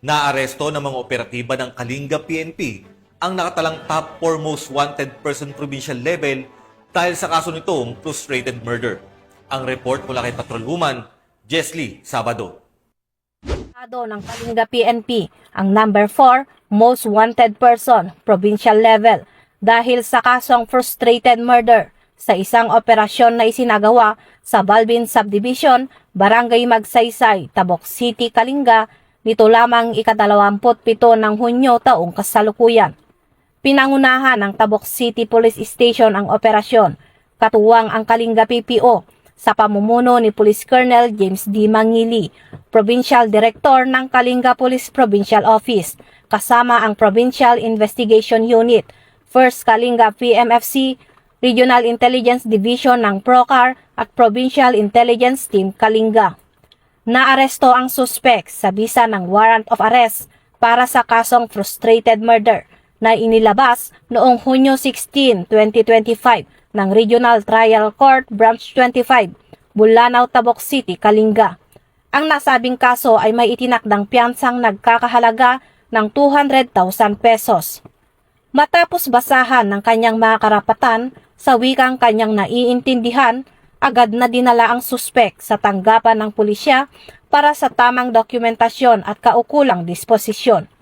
Naaresto ng mga operatiba ng Kalinga PNP ang nakatalang top 4 most wanted person provincial level dahil sa kaso nitong frustrated murder. Ang report mula kay Patrolwoman Jesly Sabado. Ng Kalinga PNP ang number 4 most wanted person provincial level dahil sa kasong frustrated murder sa isang operasyon na isinagawa sa Balbin Subdivision, Barangay Magsaysay, Tabok City, Kalinga nito lamang ika-27 ng Hunyo taong kasalukuyan. Pinangunahan ng Tabok City Police Station ang operasyon, katuwang ang Kalinga PPO sa pamumuno ni Police Colonel James D. Mangili, Provincial Director ng Kalinga Police Provincial Office, kasama ang Provincial Investigation Unit, 1st Kalinga PMFC, Regional Intelligence Division ng PROCAR at Provincial Intelligence Team Kalinga. Naaresto ang suspect sa bisa ng warrant of arrest para sa kasong frustrated murder na inilabas noong Hunyo 16, 2025 ng Regional Trial Court Branch 25, Bulanao, Tabok City, Kalinga. Ang nasabing kaso ay may itinakdang piyansang nagkakahalaga ng 200,000 pesos. Matapos basahan ng kanyang mga karapatan sa wikang kanyang naiintindihan, agad na dinala ang suspek sa tanggapan ng pulisya para sa tamang dokumentasyon at kaukulang disposisyon.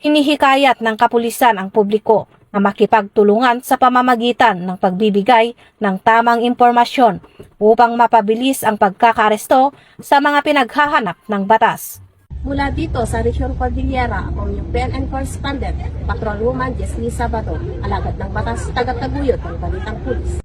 Hinihikayat ng kapulisan ang publiko na makipagtulungan sa pamamagitan ng pagbibigay ng tamang impormasyon upang mapabilis ang pagkakaresto sa mga pinaghahanap ng batas. Mula dito sa Region Cordillera, ako yung PNN Correspondent, Patrolwoman Jesly Sabado, alagad ng batas, tagataguyod ng Balitang Pulis.